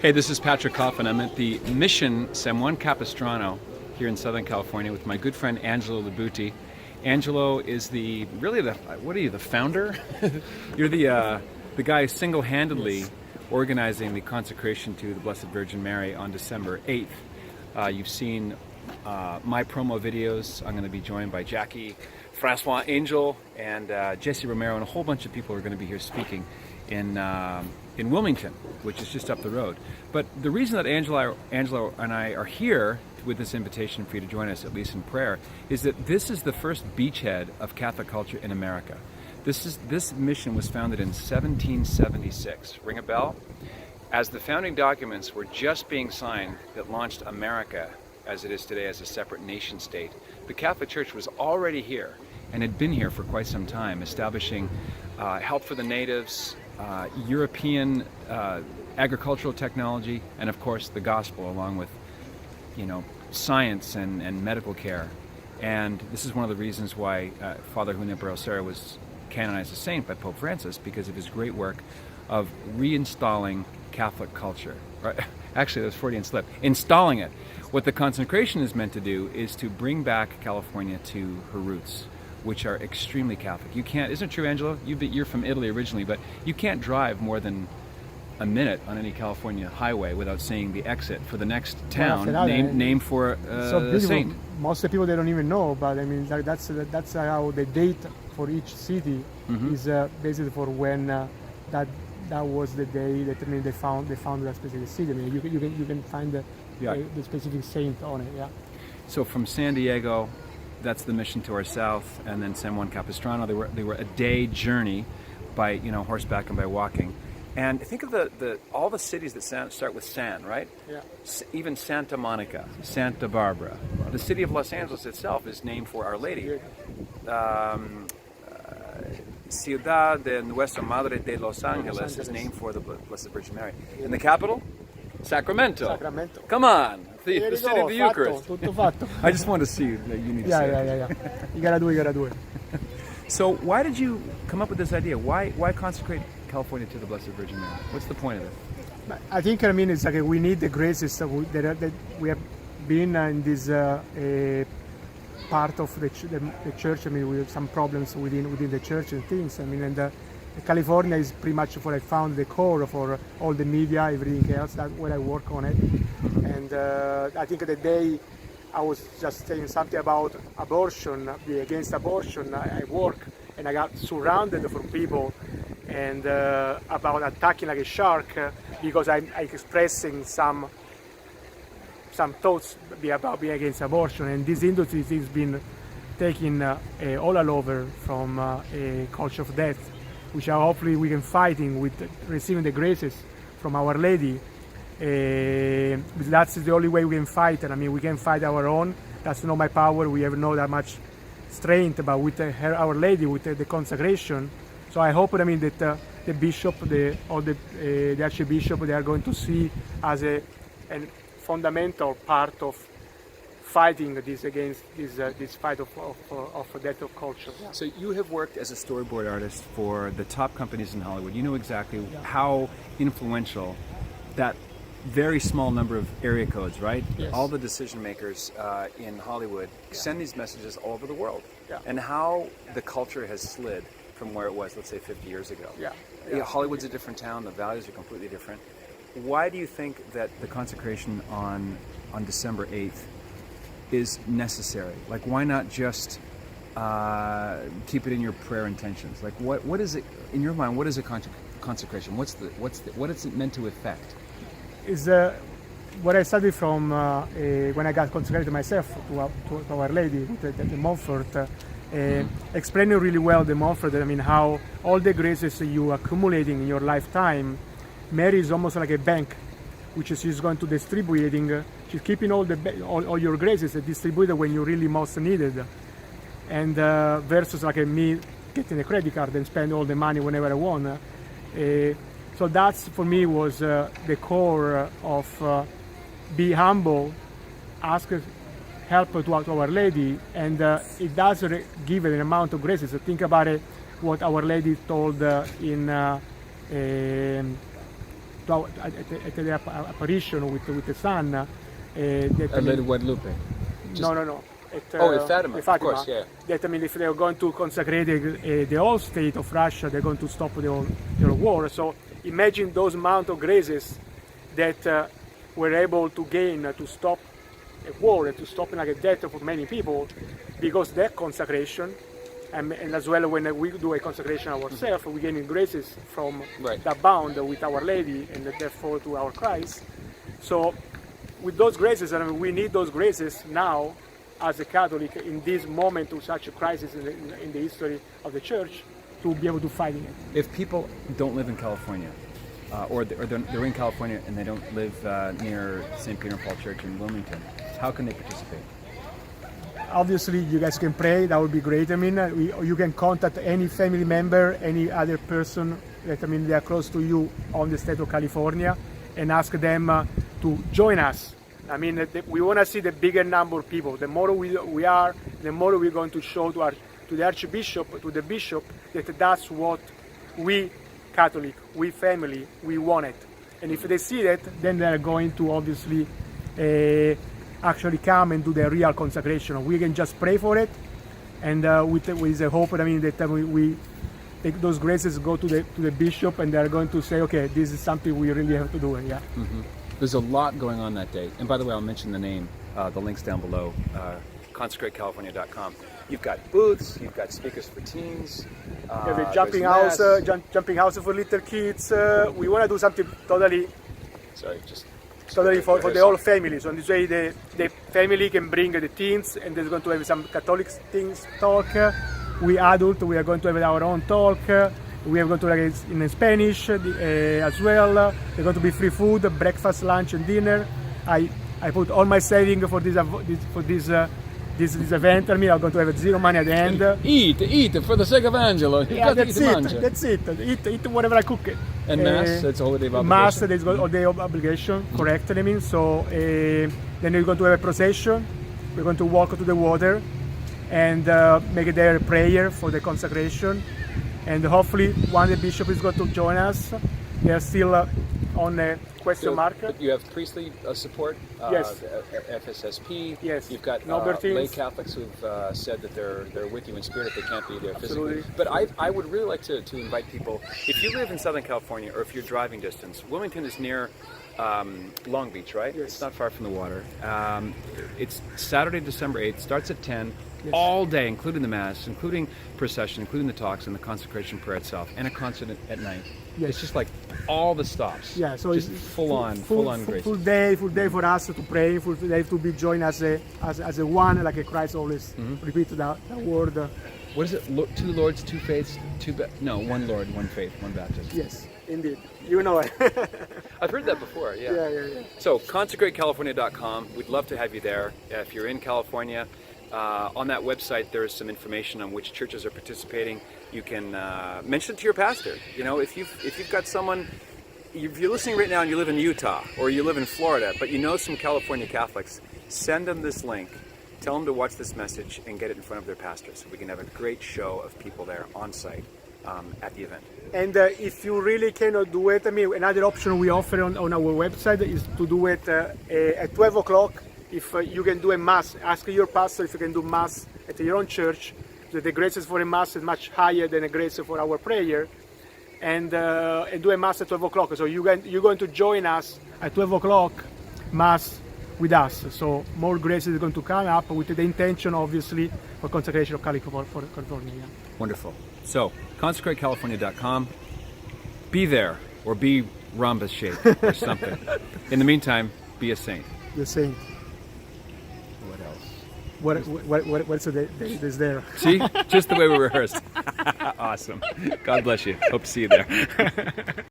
Hey, this is Patrick Coffin. I'm at the Mission San Juan Capistrano here in Southern California with my good friend Angelo Labuti. Angelo is the founder? You're the guy single-handedly organizing the consecration to the Blessed Virgin Mary on December 8th. You've seen my promo videos. I'm going to be joined by Jackie, Francois Angel, and Jesse Romero, and a whole bunch of people are going to be here speaking in Wilmington, which is just up the road. But the reason that Angelo and I are here with this invitation for you to join us, at least in prayer, is that this is the first beachhead of Catholic culture in America. This mission was founded in 1776. Ring a bell? As the founding documents were just being signed that launched America as it is today as a separate nation state, the Catholic Church was already here and had been here for quite some time, establishing help for the natives, European agricultural technology, and of course the gospel, along with science and medical care. And this is one of the reasons why Father Junio Barrosera was canonized a saint by Pope Francis, because of his great work of reinstalling Catholic culture. Right? Actually, that was Freudian slip. Installing it. What the consecration is meant to do is to bring back California to her roots, which are extremely Catholic. You can't, isn't it true, Angelo? You're from Italy originally, but you can't drive more than a minute on any California highway without seeing the exit for the next town named for a saint. Most of the people, they don't even know, but I mean that's how the date for each city is basically for when that was the day that they found that specific city. I mean you can find the specific saint on it. Yeah. So from San Diego, that's the mission to our south, and then San Juan Capistrano. They were a day journey by horseback and by walking. And think of all the cities that start with San, right? Yeah. Even Santa Monica, Santa Barbara. The city of Los Angeles itself is named for Our Lady. Ciudad de Nuestra Madre de Los Angeles is named for the Blessed Virgin Mary. And the capital? Sacramento. Come on, the city of the Eucharist. Tutto fatto. I just wanted to see you. You need to say it. Yeah. You gotta do it. So why did you come up with this idea? Why consecrate California to the Blessed Virgin Mary? What's the point of it? I think it's like we need the graces that we have been in this part of the church. I mean, we have some problems within the church and things. I mean, and California is pretty much what I found the core for all the media, everything else. That's where I work on it. And I think the day I was just saying something about abortion, against abortion, I work and I got surrounded from people and about attacking like a shark because I'm expressing some thoughts about being against abortion, and this industry has been taken all over from a culture of death, which hopefully we can fighting with receiving the graces from Our Lady. That's the only way we can fight, and I mean we can fight our own. That's not my power. We have not that much strength, but with Our Lady, with the consecration. So I hope that the bishop, the archbishop, they are going to see as a fundamental part of fighting this against this fight of death of culture. Yeah. So you have worked as a storyboard artist for the top companies in Hollywood. You know exactly how influential that very small number of area codes, right? Yes. All the decision makers in Hollywood send these messages all over the world. Yeah. And how the culture has slid from where it was, let's say, 50 years ago. Yeah. Hollywood's a different town. The values are completely different. Why do you think that the consecration on December 8th is necessary? Like, why not just keep it in your prayer intentions? Like, what is it in your mind? What is a consecration? What is it meant to affect? Is what I studied from when I got consecrated myself to Our Lady, the Montfort, explaining really well the Montfort. I mean, how all the graces you accumulating in your lifetime, Mary is almost like a bank, which is she's going to distributing. She's keeping all your graces and distributed when you really most needed, and versus like me getting a credit card and spend all the money whenever I want. So that's for me was the core of be humble, ask help to Our Lady, and it does give an amount of graces. So think about it, what Our Lady told in at the apparition with the sun. Little Guadalupe. No. At Fatima, of course, yeah. That if they are going to consecrate the whole state of Russia, they're going to stop the whole war. So imagine those amount of graces that were able to gain to stop a war and to stop like a death for many people, because that consecration, and as well when we do a consecration ourselves, we gain graces from that bound with Our Lady and therefore to our Christ. So with those graces, we need those graces now as a Catholic in this moment of such a crisis in the history of the Church to be able to fight in it. If people don't live in California, or they're in California and they don't live near St. Peter and Paul Church in Wilmington, how can they participate? Obviously, you guys can pray. That would be great. You can contact any family member, any other person that they are close to you on the state of California, and ask them to join us. We want to see the bigger number of people. The more we are, the more we're going to show to the Archbishop, to the Bishop, that that's what we Catholic, we family, we want it. And if they see that, then they're going to obviously actually come and do the real consecration. We can just pray for it, and with the hope that we take those graces, go to the Bishop, and they're going to say, okay, this is something we really have to do. Yeah. Mm-hmm. There's a lot going on that day. And by the way, I'll mention the name, the links down below, ConsecrateCalifornia.com. You've got booths, you've got speakers for teens. The jumping house for little kids. We want to do something totally for the whole family. So in this way, the family can bring the teens, and there's going to have some Catholic things talk. We adult, we are going to have our own talk. We are going to in Spanish as well. There's going to be free food, breakfast, lunch, and dinner. I put all my savings for this event. I'm going to have zero money at the end. Eat for the sake of Angelo. That's it. Eat whatever I cook. And mass, that's all day of obligation. Mass, that's all day of obligation. Correct. So then we're going to have a procession. We're going to walk to the water and make there a prayer for the consecration. And hopefully one of the bishops is going to join us. They are still on a question mark. But you have priestly support, yes. FSSP. Yes. You've got lay Catholics who've said that they're with you in spirit if they can't be there physically. Absolutely. But I would really like to invite people, if you live in Southern California or if you're driving distance, Wilmington is near Long Beach, right? Yes. It's not far from the water. It's Saturday, December 8th, starts at 10. Yes. All day, including the Mass, including procession, including the talks and the consecration prayer itself, and a concert at night. Yes. It's just like all the stops. Yeah, so just it's full on grace. Full day for us to pray, full day to be joined as a one, like Christ always repeats that word. What is it? Two Lords, two faiths, one Lord, one faith, one baptism. Yes, indeed. You know it. I've heard that before, yeah. Yeah. So, ConsecrateCalifornia.com. We'd love to have you there. If you're in California, on that website there is some information on which churches are participating. You can mention it to your pastor. If you've got someone, if you're listening right now and you live in Utah or you live in Florida, but you know some California Catholics, send them this link. Tell them to watch this message and get it in front of their pastor so we can have a great show of people there on site at the event. And if you really cannot do it, another option we offer on our website is to do it at 12 o'clock. If you can do a Mass, ask your pastor if you can do Mass at your own church. So the graces for a Mass is much higher than the grace for our prayer. And do a Mass at 12 o'clock. So you're going to join us at 12 o'clock Mass with us. So more grace is going to come up with the intention, obviously, for consecration of California. Yeah. Wonderful. So, ConsecrateCalifornia.com. Be there, or be rhombus shaped, or something. In the meantime, be a saint. Be a saint. What else? What's the is there? See? Just the way we rehearsed. Awesome. God bless you. Hope to see you there.